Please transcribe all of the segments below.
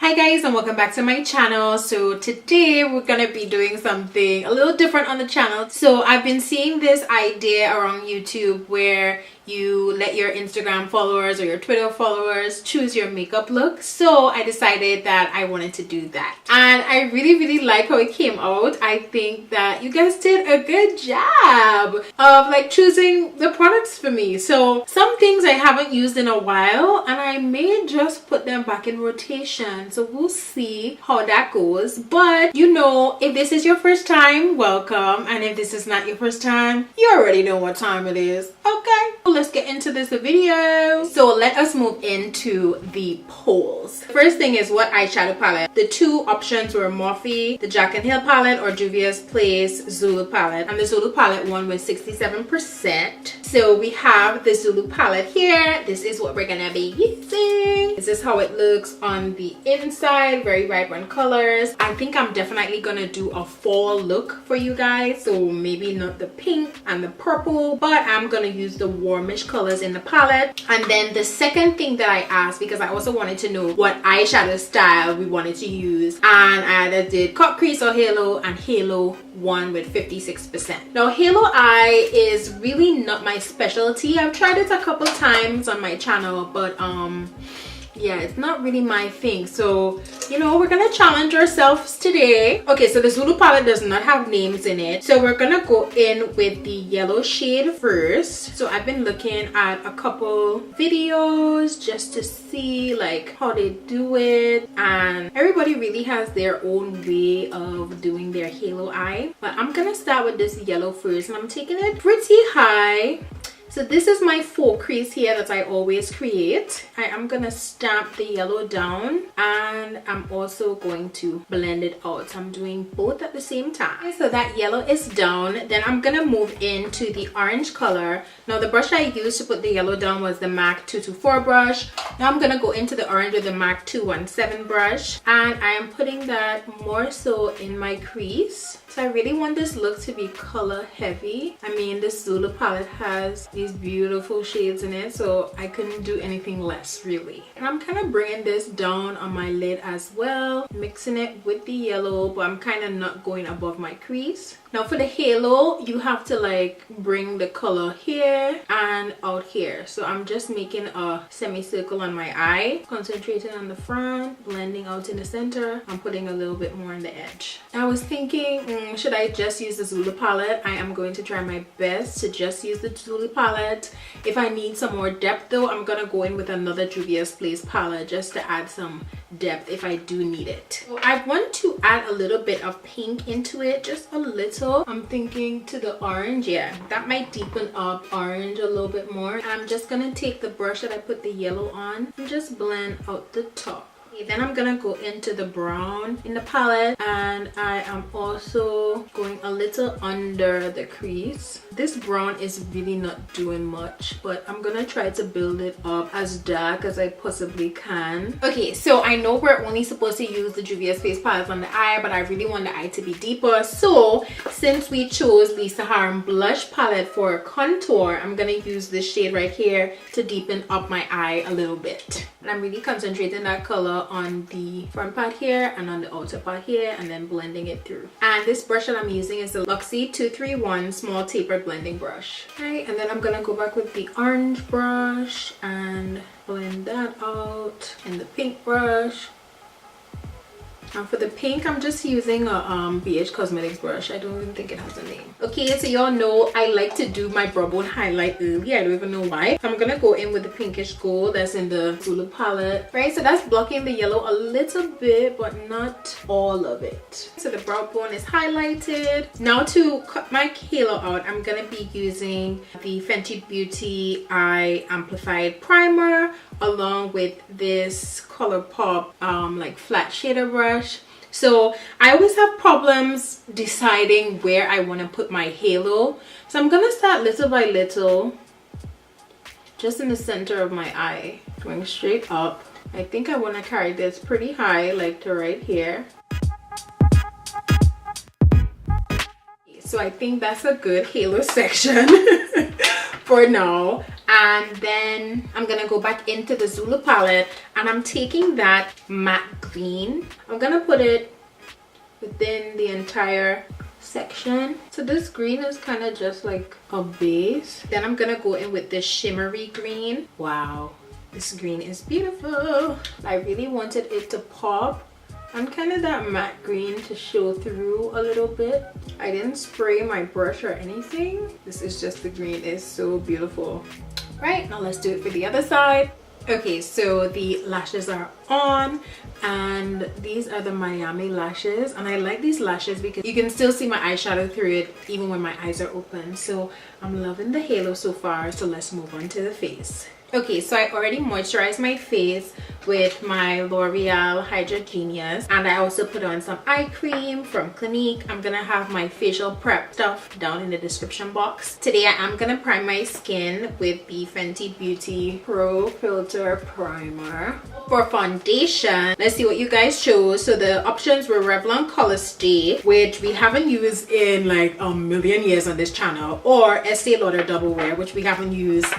Hi guys, and welcome back to my channel. So today we're gonna be doing something a little different on the channel. So I've been seeing this idea around YouTube where you let your Instagram followers or your Twitter followers choose your makeup look. So I decided that I wanted to do that, and I really like how it came out. I think that you guys did a good job of like choosing the products for me. So some things I haven't used in a while, and I may just put them back in rotation, so we'll see how that goes. But you know, if this is your first time, welcome, and if this is not your first time, you already know what time it is. Okay, let's get into this video. So let us move into the polls. First thing is what eyeshadow palette. The two options were Morphe, the Jack and Hill palette, or Juvia's Place Zulu palette, and the Zulu palette won with 67%. So we have the Zulu palette here. This is what we're gonna be using. This is how it looks on the inside. Very vibrant colors. I think I'm definitely gonna do a fall look for you guys, so maybe not the pink and the purple, but I'm gonna use the warmish colors in the palette. And then the second thing that I asked, because I also wanted to know what eyeshadow style we wanted to use, and I either did cut crease or halo, and halo won with 56%. Now halo eye is really not my specialty. I've tried it a couple times on my channel, but yeah, it's not really my thing. So you know, we're gonna challenge ourselves today. Okay, so the Zulu palette does not have names in it, so we're gonna go in with the yellow shade first. So I've been looking at a couple videos just to see like how they do it, and everybody really has their own way of doing their halo eye, but I'm gonna start with this yellow first, and I'm taking it pretty high. So this is my full crease here that I always create. I am gonna stamp the yellow down, and I'm also going to blend it out. So I'm doing both at the same time. Okay, so that yellow is down. Then I'm gonna move into the orange color. Now the brush I used to put the yellow down was the MAC 224 brush. Now I'm gonna go into the orange with the MAC 217 brush, and I am putting that more so in my crease. So I really want this look to be color heavy. I mean, this Zulu palette has these beautiful shades in it, so I couldn't do anything less really. And I'm kind of bringing this down on my lid as well, mixing it with the yellow, but I'm kind of not going above my crease. Now for the halo, you have to like bring the color here and out here. So I'm just making a semicircle on my eye, concentrating on the front, blending out in the center. I'm putting a little bit more on the edge. I was thinking, should I just use the Zulu palette? I am going to try my best to just use the Zulu palette. If I need some more depth though, I'm gonna go in with another Juvia's Place palette just to add some depth if I do need it. So I want to add a little bit of pink into it, just a little. I'm thinking to the orange. Yeah, that might deepen up orange a little bit more. And I'm just gonna take the brush that I put the yellow on and just blend out the top. Then I'm gonna go into the brown in the palette, and I am also going a little under the crease. This brown is really not doing much, but I'm gonna try to build it up as dark as I possibly can. Okay, so I know we're only supposed to use the Juvia's Face palette on the eye, but I really want the eye to be deeper. So since we chose the Saharan blush palette for contour, I'm gonna use this shade right here to deepen up my eye a little bit. And I'm really concentrating that color on the front part here and on the outer part here, and then blending it through. And this brush that I'm using is the Luxie 231 small tapered blending brush. Right, and then I'm gonna go back with the orange brush and blend that out, and the pink brush. And for the pink, I'm just using a BH Cosmetics brush. I don't even think it has a name. Okay, so y'all know I like to do my brow bone highlight early. I don't even know why. So I'm gonna go in with the pinkish gold that's in the Zulu palette. Right, so that's blocking the yellow a little bit, but not all of it. So the brow bone is highlighted. Now to cut my halo out, I'm gonna be using the Fenty Beauty Eye Amplified Primer along with this Colourpop like flat shader brush. So I always have problems deciding where I want to put my halo, so I'm gonna start little by little, just in the center of my eye, going straight up. I think I want to carry this pretty high, like to right here. So I think that's a good halo section for now. And then I'm gonna go back into the Zulu palette, and I'm taking that matte green. I'm gonna put it within the entire section. So this green is kind of just like a base. Then I'm gonna go in with this shimmery green. Wow, this green is beautiful. I really wanted it to pop and kind of that matte green to show through a little bit. I didn't spray my brush or anything. This is just the green. It's so beautiful. Right, now let's do it for the other side. Okay, so the lashes are on, and these are the Miami lashes, and I like these lashes because you can still see my eyeshadow through it even when my eyes are open. So I'm loving the halo so far. So let's move on to the face. Okay, so I already moisturized my face with my L'Oreal Hydragenius, and I also put on some eye cream from Clinique. I'm gonna have my facial prep stuff down in the description box. Today I am gonna prime my skin with the Fenty Beauty Pro Filt'r Primer. For foundation, let's see what you guys chose. So the options were Revlon Color Stay, which we haven't used in like a million years on this channel, or Estee Lauder Double Wear, which we haven't used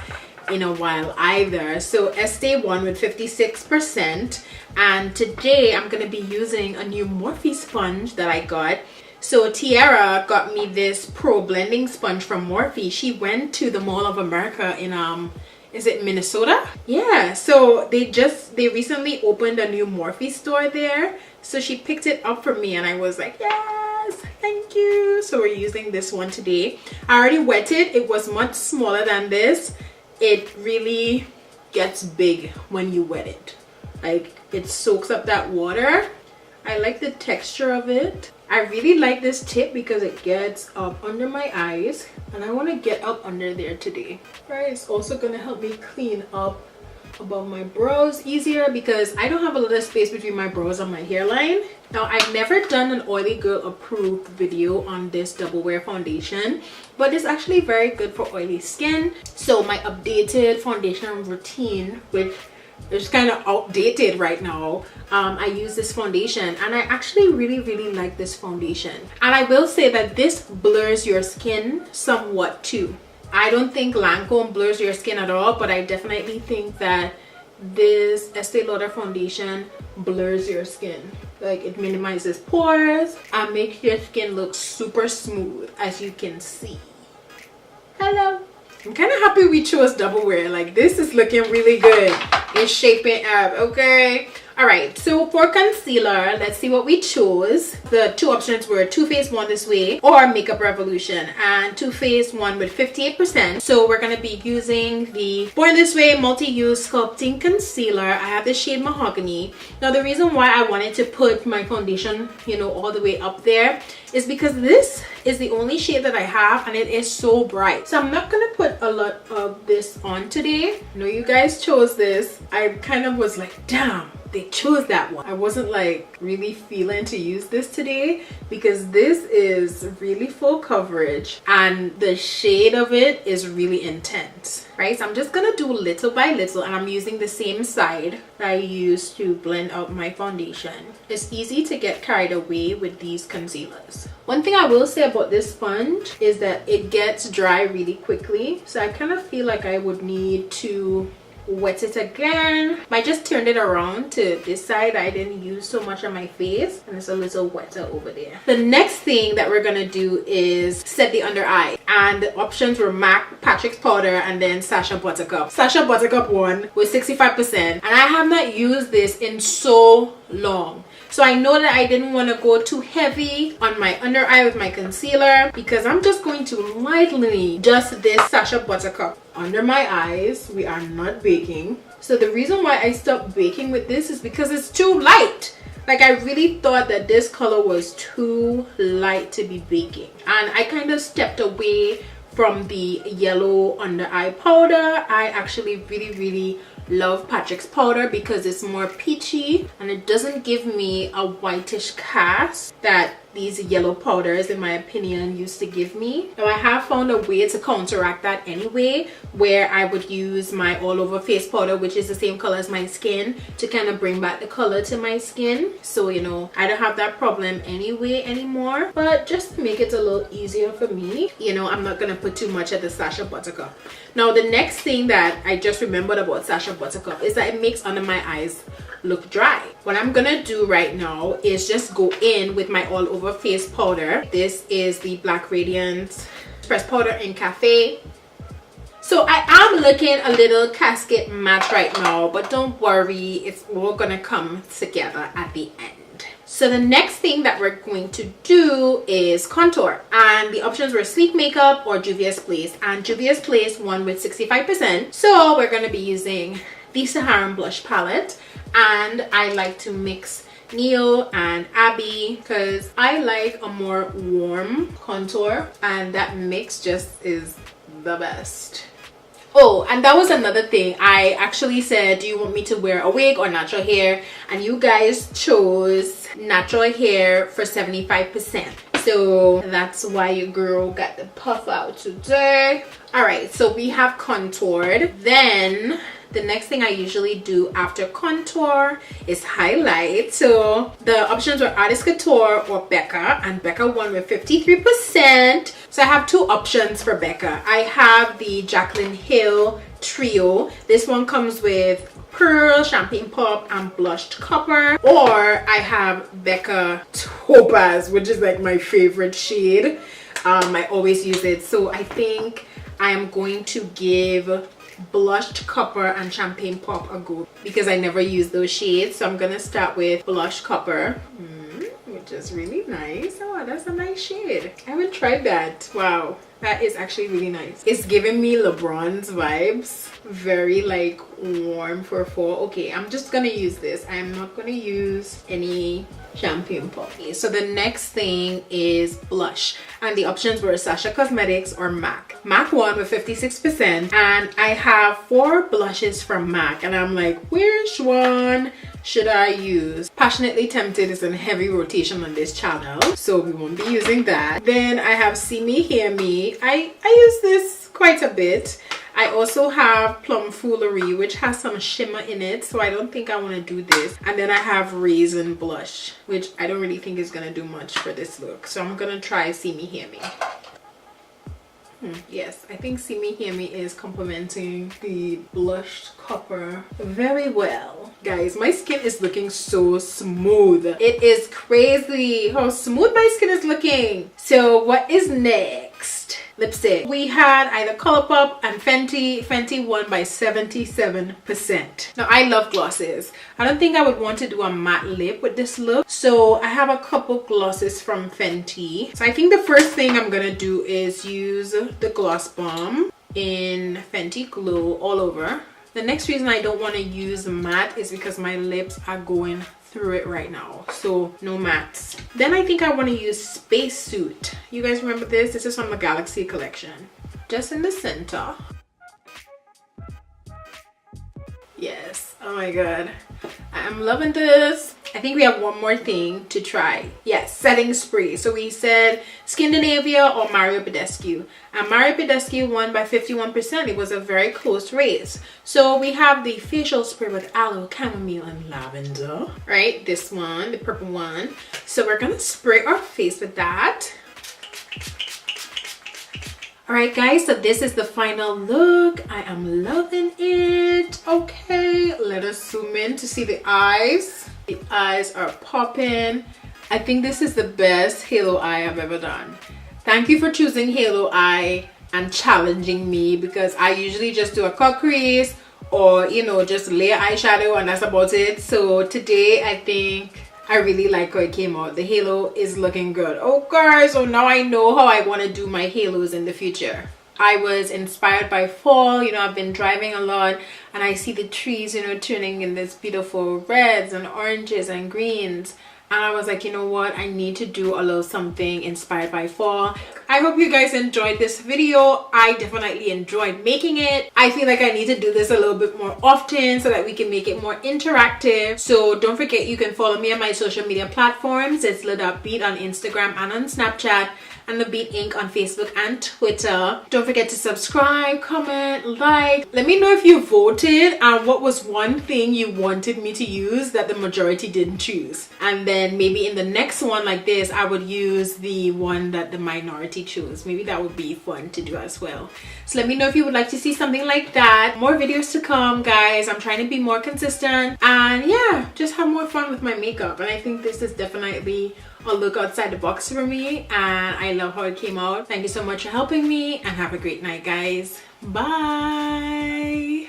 in a while either. So Estee won with 56%, and today I'm going to be using a new Morphe sponge that I got. So Tiara got me this pro blending sponge from Morphe. She went to the Mall of America in is it Minnesota? Yeah, so they recently opened a new Morphe store there, so she picked it up for me and I was like, yes, thank you. So we're using this one today. I already wet it. It was much smaller than this. It really gets big when you wet it. Like, it soaks up that water. I like the texture of it. I really like this tip because it gets up under my eyes, and I want to get up under there today. Right, it's also going to help me clean up above my brows easier because I don't have a lot of space between my brows and my hairline. Now, I've never done an oily girl approved video on this double wear foundation, but it's actually very good for oily skin. So my updated foundation routine, which is kind of outdated right now, I use this foundation, and I actually really like this foundation. And I will say that this blurs your skin somewhat too. I don't think Lancome blurs your skin at all, but I definitely think that this Estee Lauder foundation blurs your skin. Like, it minimizes pores and makes your skin look super smooth, as you can see. Hello. I'm kind of happy we chose double wear. Like, this is looking really good. It's shaping up, okay? All right, so for concealer, let's see what we chose. The two options were Too Faced Born This Way or Makeup Revolution, and Too Faced won with 58%. So we're going to be using the Born This Way Multi-Use Sculpting Concealer. I have the shade Mahogany. Now, the reason why I wanted to put my foundation, you know, all the way up there is because this is the only shade that I have, and it is so bright. So I'm not going to put a lot of this on today. I know you guys chose this. I kind of was like, damn, they chose that one. I wasn't like really feeling to use this today because this is really full coverage and the shade of it is really intense, right? So I'm just gonna do little by little, and I'm using the same side that I used to blend out my foundation. It's easy to get carried away with these concealers. One thing I will say about this sponge is that it gets dry really quickly, so I kind of feel like I would need to wet it again. I just turned it around to this side. I didn't use so much on my face, and it's a little wetter over there. The next thing that we're gonna do is set the under eye, and the options were MAC Patrick's powder and then Sacha Buttercup. Sacha Buttercup won with 65%, and I have not used this in so long. So I know that I didn't want to go too heavy on my under eye with my concealer because I'm just going to lightly dust this Sacha Buttercup under my eyes. We are not baking. So the reason why I stopped baking with this is because it's too light. Like, I really thought that this color was too light to be baking, and I kind of stepped away from the yellow under eye powder. I actually really love Patrick's powder because it's more peachy and it doesn't give me a whitish cast that these yellow powders, in my opinion, used to give me. Now I have found a way to counteract that anyway, where I would use my all over face powder, which is the same color as my skin, to kind of bring back the color to my skin. So you know, I don't have that problem anyway anymore, but just to make it a little easier for me, you know, I'm not gonna put too much of the Sacha Buttercup. Now the next thing that I just remembered about Sacha Buttercup is that it makes under my eyes look dry. What I'm gonna do right now is just go in with my all over face powder. This is the Black Radiance press powder in Cafe. So I am looking a little casket matte right now, but don't worry, it's all gonna come together at the end. So the next thing that we're going to do is contour, and the options were Sleek Makeup or Juvia's Place, and Juvia's Place won with 65%. So we're going to be using the Saharan blush palette, and I like to mix Neo and Abby because I like a more warm contour, and that mix just is the best. Oh, and that was another thing. I actually said, do you want me to wear a wig or natural hair? And you guys chose natural hair for 75%. So that's why your girl got the puff out today. Alright, so we have contoured. Then the next thing I usually do after contour is highlight. So the options were Artist Couture or Becca, and Becca won with 53%. So I have two options for Becca. I have the Jaclyn Hill Trio. This one comes with Pearl, Champagne Pop, and Blushed Copper. Or I have Becca Topaz, which is like my favorite shade. I always use it. So I think I am going to give Blushed Copper and Champagne Pop a go because I never use those shades. So I'm gonna start with Blushed Copper, which is really nice. Oh, that's a nice shade. I haven't tried that. Wow, that is actually really nice. It's giving me LeBron's vibes. Very like warm for fall. Okay, I'm just gonna use this. I'm not gonna use any Champagne Pop. So the next thing is blush, and the options were Sacha Cosmetics or MAC. MAC won with 56%, and I have 4 blushes from MAC, and I'm like, which one should I use? Passionately Tempted is in heavy rotation on this channel, so we won't be using that. Then I have See Me Hear Me. I use this quite a bit. I also have Plum Foolery, which has some shimmer in it, so I don't think I want to do this. And then I have Raisin Blush, which I don't really think is going to do much for this look. So I'm going to try See Me Hear Me. Yes, I think See Me Hear Me is complementing the Blushed Copper very well. Guys, my skin is looking so smooth. It is crazy how smooth my skin is looking. So what is next? Lipstick. We had either Colourpop and Fenty. Fenty won by 77%. Now I love glosses. I don't think I would want to do a matte lip with this look, so I have a couple glosses from Fenty. So I think the first thing I'm gonna do is use the Gloss Bomb in Fenty Glow all over. The next reason I don't want to use matte is because my lips are going through it right now, so no mattes. Then I think I want to use Spacesuit. You guys remember this? This is from the Galaxy collection. Just in the center. Yes, oh my god, I'm loving this. I think we have one more thing to try. Yes, setting spray. So we said Scandinavia or Mario Badescu, and Mario Badescu won by 51%. It was a very close race. So we have the facial spray with aloe, chamomile, and lavender, right? This one, the purple one. So we're gonna spray our face with that. Alright guys, so this is the final look. I am loving it. Okay, let us zoom in to see the eyes. The eyes are popping. I think this is the best halo eye I've ever done. Thank you for choosing halo eye and challenging me, because I usually just do a cut crease or, you know, just layer eyeshadow and that's about it. So today I think I really like how it came out. The halo is looking good. Okay, so now I know how I want to do my halos in the future. I was inspired by fall. You know, I've been driving a lot and I see the trees, you know, turning in this beautiful reds and oranges and greens. And I was like, you know what? I need to do a little something inspired by fall. I hope you guys enjoyed this video. I definitely enjoyed making it. I feel like I need to do this a little bit more often so that we can make it more interactive. So don't forget, you can follow me on my social media platforms. It's the.beat on Instagram and on Snapchat, and the Beat Inc. on Facebook and Twitter. Don't forget to subscribe, comment, like. Let me know if you voted and what was one thing you wanted me to use that the majority didn't choose. And then maybe in the next one like this, I would use the one that the minority chose. Maybe that would be fun to do as well. So let me know if you would like to see something like that. More videos to come, guys. I'm trying to be more consistent and yeah, just have more fun with my makeup. And I think this is definitely a look outside the box for me, and I love how it came out. Thank you so much for helping me, and have a great night, guys. Bye.